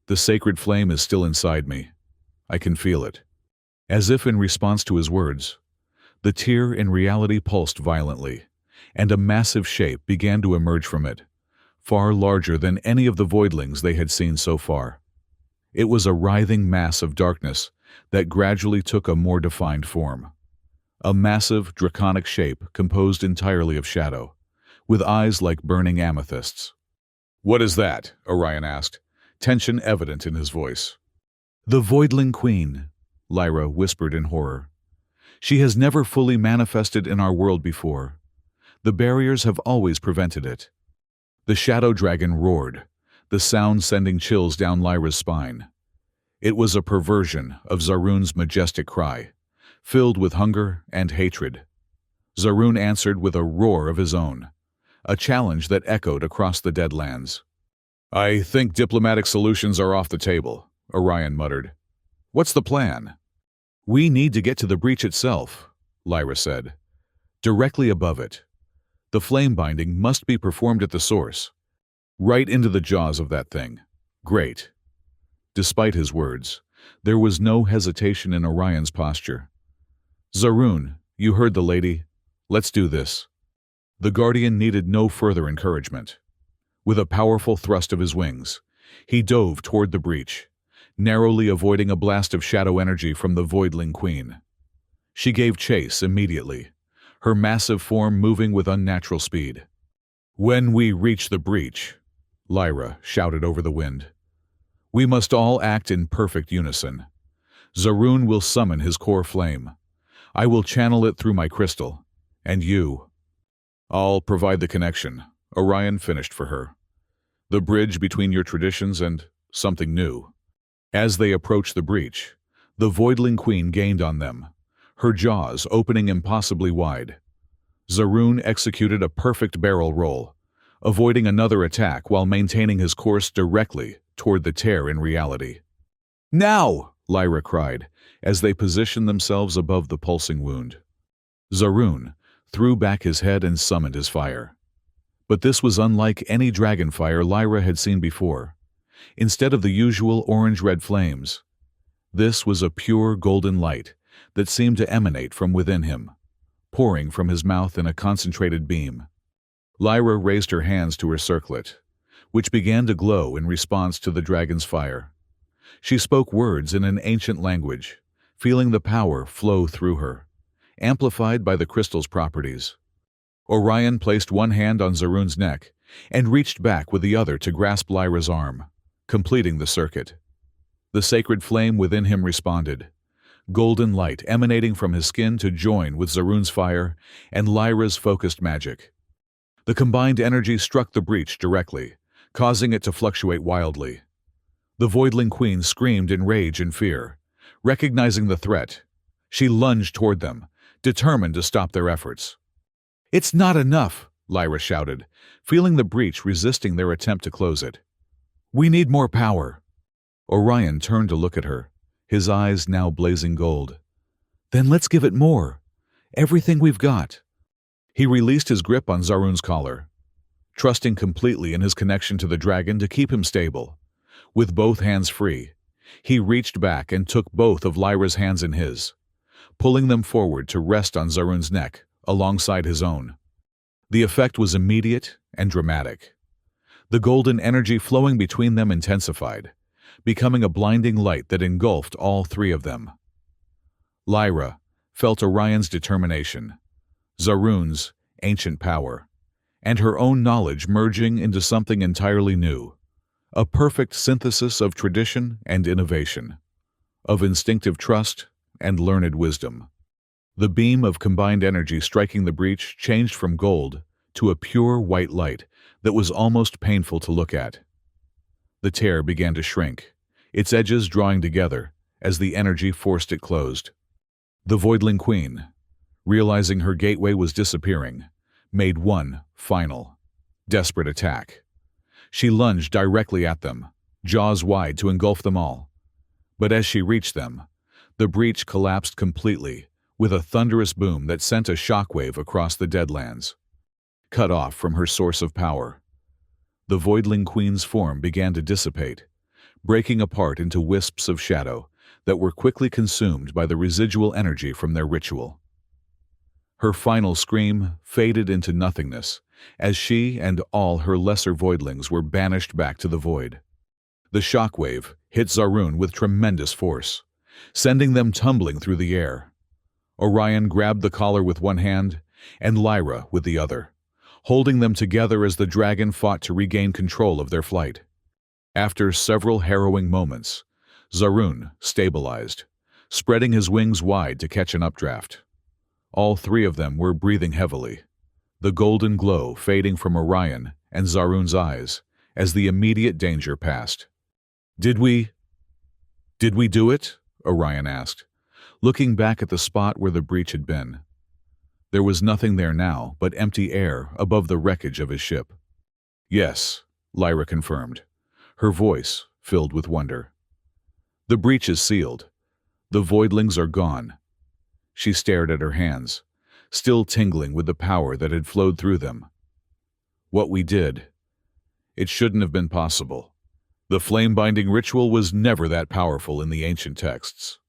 The sacred flame is still inside me. I can feel it. As if in response to his words, the tear in reality pulsed violently, and a massive shape began to emerge from it, far larger than any of the voidlings they had seen so far. It was a writhing mass of darkness that gradually took a more defined form. A massive, draconic shape composed entirely of shadow, with eyes like burning amethysts. "What is that?" Orion asked, tension evident in his voice. "The Voidling Queen," Lyra whispered in horror. "She has never fully manifested in our world before. The barriers have always prevented it." The shadow dragon roared, the sound sending chills down Lyra's spine. It was a perversion of Zaroon's majestic cry, filled with hunger and hatred. Zaroon answered with a roar of his own, a challenge that echoed across the Deadlands. "I think diplomatic solutions are off the table," Orion muttered. "What's the plan?" "We need to get to the breach itself," Lyra said. "Directly above it. The flame binding must be performed at the source. Right into the jaws of that thing. Great." Despite his words, there was no hesitation in Orion's posture. "Zaroon, you heard the lady. Let's do this." The Guardian needed no further encouragement. With a powerful thrust of his wings, he dove toward the breach, narrowly avoiding a blast of shadow energy from the Voidling Queen. She gave chase immediately, her massive form moving with unnatural speed. "When we reach the breach," Lyra shouted over the wind, "we must all act in perfect unison. Zaroon will summon his core flame. I will channel it through my crystal. And you." "I'll provide the connection," Orion finished for her. "The bridge between your traditions and something new." As they approached the breach, the Voidling Queen gained on them, her jaws opening impossibly wide. Zaroon executed a perfect barrel roll, avoiding another attack while maintaining his course directly toward the tear in reality. "Now!" Lyra cried, as they positioned themselves above the pulsing wound. Zaroon threw back his head and summoned his fire. But this was unlike any dragon fire Lyra had seen before. Instead of the usual orange-red flames, this was a pure golden light that seemed to emanate from within him, pouring from his mouth in a concentrated beam. Lyra raised her hands to her circlet, which began to glow in response to the dragon's fire. She spoke words in an ancient language, feeling the power flow through her, amplified by the crystal's properties. Orion placed one hand on Zaroon's neck and reached back with the other to grasp Lyra's arm, completing the circuit. The sacred flame within him responded, golden light emanating from his skin to join with Zaroon's fire and Lyra's focused magic. The combined energy struck the breach directly, causing it to fluctuate wildly. The Voidling Queen screamed in rage and fear. Recognizing the threat, she lunged toward them, determined to stop their efforts. "It's not enough," Lyra shouted, feeling the breach resisting their attempt to close it. "We need more power." Orion turned to look at her, his eyes now blazing gold. "Then let's give it more. Everything we've got." He released his grip on Zaroon's collar, trusting completely in his connection to the dragon to keep him stable. With both hands free, he reached back and took both of Lyra's hands in his, pulling them forward to rest on Zaroon's neck, alongside his own. The effect was immediate and dramatic. The golden energy flowing between them intensified, becoming a blinding light that engulfed all three of them. Lyra felt Orion's determination, Zaroon's ancient power, and her own knowledge merging into something entirely new. A perfect synthesis of tradition and innovation, of instinctive trust and learned wisdom. The beam of combined energy striking the breach changed from gold to a pure white light that was almost painful to look at. The tear began to shrink, its edges drawing together as the energy forced it closed. The Voidling Queen, realizing her gateway was disappearing, made one final, desperate attack. She lunged directly at them, jaws wide to engulf them all. But as she reached them, the breach collapsed completely, with a thunderous boom that sent a shockwave across the Deadlands. Cut off from her source of power, the Voidling Queen's form began to dissipate, breaking apart into wisps of shadow that were quickly consumed by the residual energy from their ritual. Her final scream faded into nothingness as she and all her lesser voidlings were banished back to the void. The shockwave hit Zaruun with tremendous force, sending them tumbling through the air. Orion grabbed the collar with one hand and Lyra with the other, holding them together as the dragon fought to regain control of their flight. After several harrowing moments, Zaruun stabilized, spreading his wings wide to catch an updraft. All three of them were breathing heavily, the golden glow fading from Orion and Zaruun's eyes as the immediate danger passed. Did we do it?" Orion asked, looking back at the spot where the breach had been. There was nothing there now but empty air above the wreckage of his ship. "Yes," Lyra confirmed, her voice filled with wonder. "The breach is sealed. The voidlings are gone." She stared at her hands, still tingling with the power that had flowed through them. "What we did, it shouldn't have been possible. The flame-binding ritual was never that powerful in the ancient texts."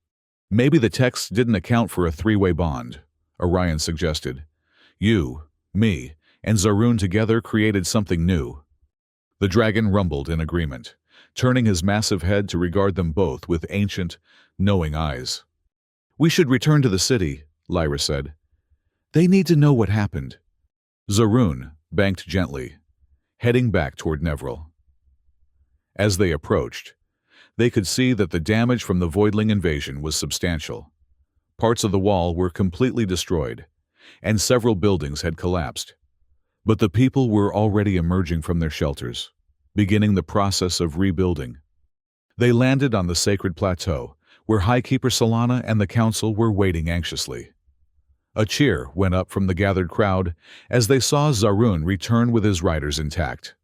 "Maybe the texts didn't account for a three-way bond," Orion suggested. "You, me, and Zaruun together created something new." The dragon rumbled in agreement, turning his massive head to regard them both with ancient, knowing eyes. "We should return to the city," Lyra said. "They need to know what happened." Zaruun banked gently, heading back toward Nevril. As they approached, they could see that the damage from the Voidling invasion was substantial. Parts of the wall were completely destroyed, and several buildings had collapsed. But the people were already emerging from their shelters, beginning the process of rebuilding. They landed on the sacred plateau, where Highkeeper Solana and the council were waiting anxiously. A cheer went up from the gathered crowd as they saw Zaruun return with his riders intact.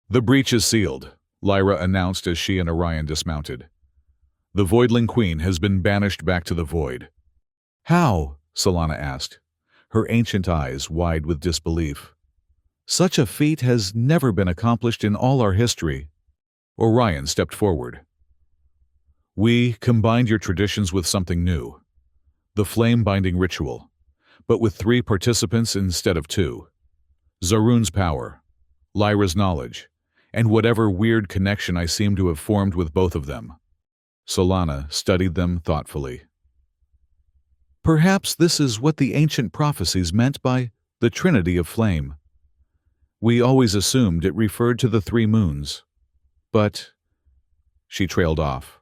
"The breach is sealed," Lyra announced as she and Orion dismounted. "The Voidling Queen has been banished back to the void." "How?" Solana asked, her ancient eyes wide with disbelief. "Such a feat has never been accomplished in all our history." Orion stepped forward. "We combined your traditions with something new. The flame-binding ritual, but with 3 participants instead of 2. Zaruun's power, Lyra's knowledge, and whatever weird connection I seem to have formed with both of them." Solana studied them thoughtfully. "Perhaps this is what the ancient prophecies meant by the Trinity of Flame. We always assumed it referred to the 3 moons. But—" She trailed off,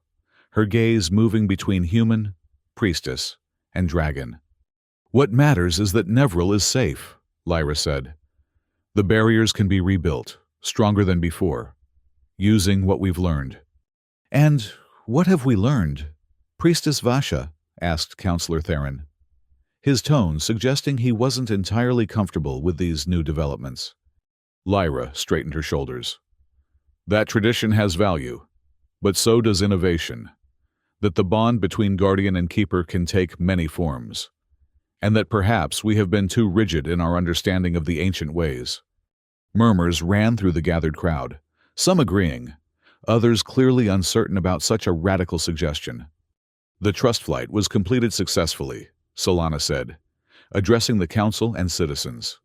her gaze moving between human, priestess, and dragon. "What matters is that Nevril is safe," Lyra said. "The barriers can be rebuilt, stronger than before, using what we've learned." "And what have we learned?" Priestess Vasha asked Counselor Theron, his tone suggesting he wasn't entirely comfortable with these new developments. Lyra straightened her shoulders. "That tradition has value, but so does innovation. That the bond between Guardian and Keeper can take many forms, and that perhaps we have been too rigid in our understanding of the ancient ways." Murmurs ran through the gathered crowd, some agreeing, others clearly uncertain about such a radical suggestion. "The trust flight was completed successfully," Solana said, addressing the council and citizens.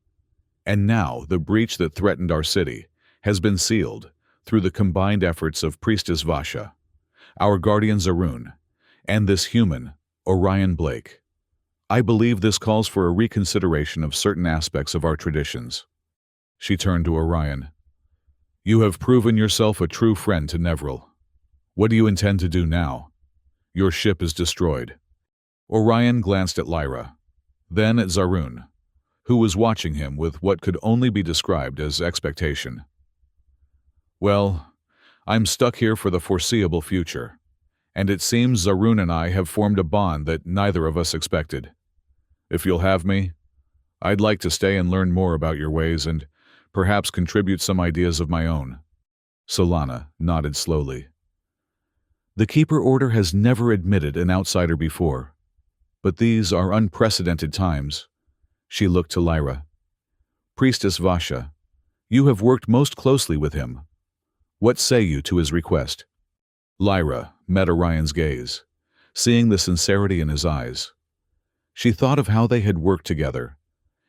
"And now the breach that threatened our city has been sealed through the combined efforts of Priestess Vasha, our guardian Zaruun, and this human, Orion Blake. I believe this calls for a reconsideration of certain aspects of our traditions." She turned to Orion. "You have proven yourself a true friend to Nevril. What do you intend to do now? Your ship is destroyed." Orion glanced at Lyra, then at Zaruun, who was watching him with what could only be described as expectation. "Well, I'm stuck here for the foreseeable future, and it seems Zaroon and I have formed a bond that neither of us expected. If you'll have me, I'd like to stay and learn more about your ways and perhaps contribute some ideas of my own." Solana nodded slowly. The Keeper Order has never admitted an outsider before, but these are unprecedented times. She looked to Lyra. "Priestess Vasha, you have worked most closely with him. What say you to his request?" Lyra met Orion's gaze, seeing the sincerity in his eyes. She thought of how they had worked together,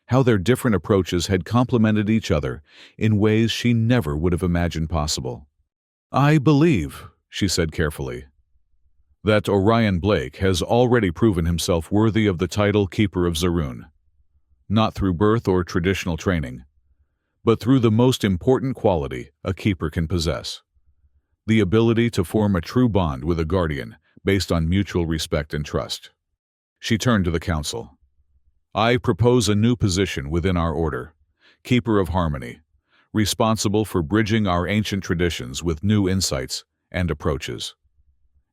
how their different approaches had complemented each other in ways she never would have imagined possible. "I believe," she said carefully, "that Orion Blake has already proven himself worthy of the title Keeper of Zaroon, not through birth or traditional training, but through the most important quality a keeper can possess: the ability to form a true bond with a guardian based on mutual respect and trust." She turned to the council. "I propose a new position within our order, Keeper of Harmony, responsible for bridging our ancient traditions with new insights and approaches.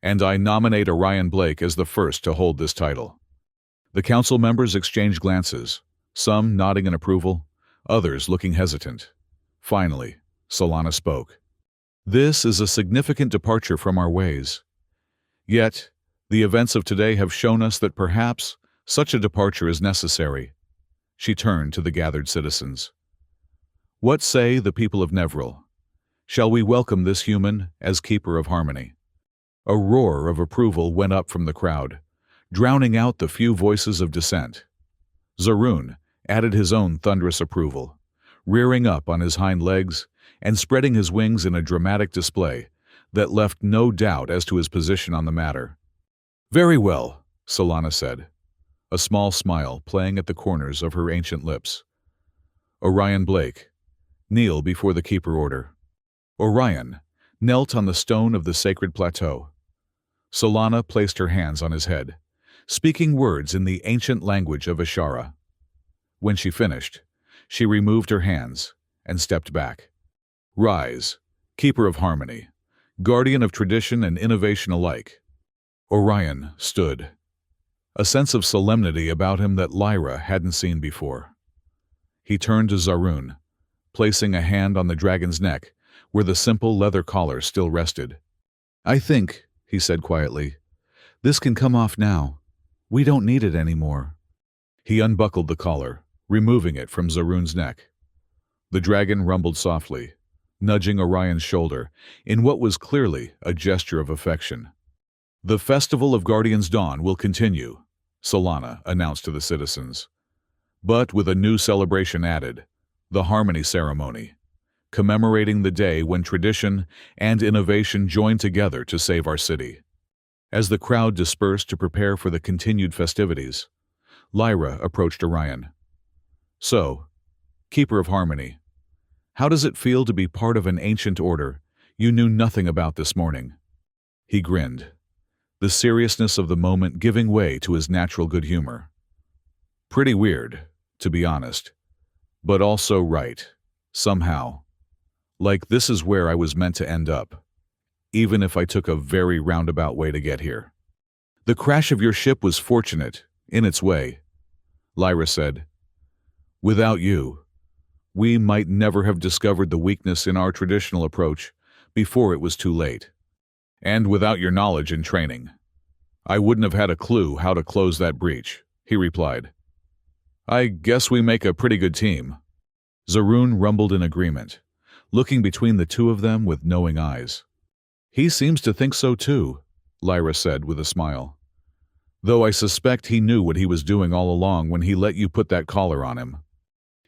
And I nominate Orion Blake as the first to hold this title." The council members exchanged glances, some nodding in approval, others looking hesitant. Finally, Solana spoke. "This is a significant departure from our ways. Yet, the events of today have shown us that perhaps such a departure is necessary." She turned to the gathered citizens. "What say the people of Nevril? Shall we welcome this human as Keeper of Harmony?" A roar of approval went up from the crowd, drowning out the few voices of dissent. Zaroon added his own thunderous approval, rearing up on his hind legs and spreading his wings in a dramatic display that left no doubt as to his position on the matter. "Very well," Solana said, a small smile playing at the corners of her ancient lips. "Orion Blake, kneel before the Keeper Order." Orion knelt on the stone of the sacred plateau. Solana placed her hands on his head, speaking words in the ancient language of Ashara. When she finished, she removed her hands and stepped back. "Rise, Keeper of Harmony, guardian of tradition and innovation alike." Orion stood, a sense of solemnity about him that Lyra hadn't seen before. He turned to Zaroon, placing a hand on the dragon's neck where the simple leather collar still rested. "I think," he said quietly, "this can come off now. We don't need it anymore." He unbuckled the collar, removing it from Zaroon's neck. The dragon rumbled softly, nudging Orion's shoulder in what was clearly a gesture of affection. "The Festival of Guardians' Dawn will continue," Solana announced to the citizens, "but with a new celebration added, the Harmony Ceremony, commemorating the day when tradition and innovation joined together to save our city." As the crowd dispersed to prepare for the continued festivities, Lyra approached Orion. "So, Keeper of Harmony, how does it feel to be part of an ancient order you knew nothing about this morning?" He grinned, the seriousness of the moment giving way to his natural good humor. "Pretty weird, to be honest, but also right, somehow. Like this is where I was meant to end up, even if I took a very roundabout way to get here." "The crash of your ship was fortunate, in its way," Lyra said. "Without you, we might never have discovered the weakness in our traditional approach before it was too late. And without your knowledge and training, I wouldn't have had a clue how to close that breach," he replied. "I guess we make a pretty good team." Zaroon rumbled in agreement, looking between the two of them with knowing eyes. "He seems to think so too," Lyra said with a smile. "Though I suspect he knew what he was doing all along when he let you put that collar on him."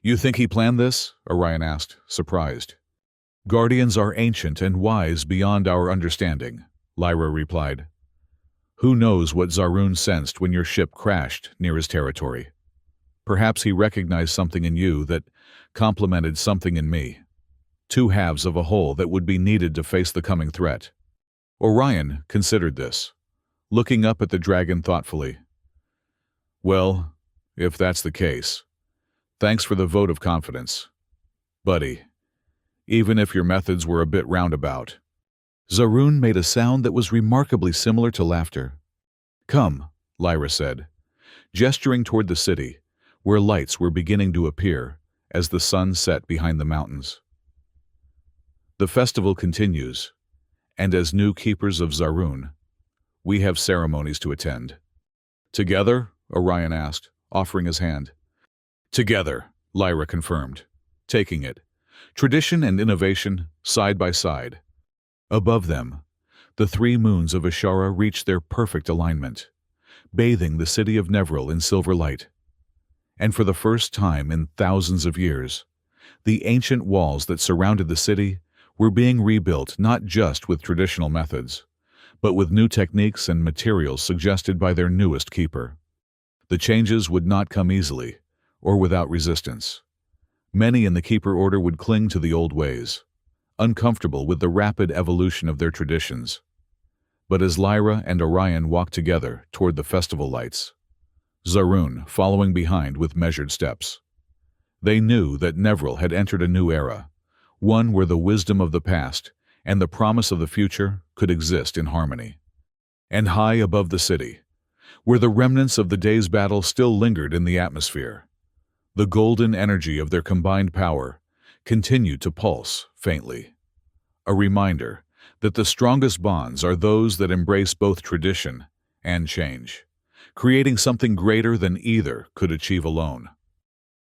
"You think he planned this?" Orion asked, surprised. "Guardians are ancient and wise beyond our understanding," Lyra replied. "Who knows what Zaroon sensed when your ship crashed near his territory? Perhaps he recognized something in you that complemented something in me. Two halves of a whole that would be needed to face the coming threat." Orion considered this, looking up at the dragon thoughtfully. "Well, if that's the case, Thanks for the vote of confidence, buddy, even if your methods were a bit roundabout. Zaroon made a sound that was remarkably similar to laughter. Come, Lyra said, gesturing toward the city, where lights were beginning to appear as the sun set behind the mountains. The festival continues, and as new keepers of Zaroon, we have ceremonies to attend. Together? Orion asked, offering his hand. Together, Lyra confirmed, taking it, tradition and innovation side by side. Above them, the three moons of Ashara reached their perfect alignment, bathing the city of Nevril in silver light. And for the first time in thousands of years, the ancient walls that surrounded the city were being rebuilt not just with traditional methods, but with new techniques and materials suggested by their newest keeper. The changes would not come easily, or without resistance. Many in the keeper order would cling to the old ways, uncomfortable with the rapid evolution of their traditions. But as Lyra and Orion walked together toward the festival lights, Zaroon following behind with measured steps, they knew that Nevril had entered a new era, one where the wisdom of the past and the promise of the future could exist in harmony. And high above the city, where the remnants of the day's battle still lingered in the atmosphere, the golden energy of their combined power continued to pulse faintly, a reminder that the strongest bonds are those that embrace both tradition and change, creating something greater than either could achieve alone.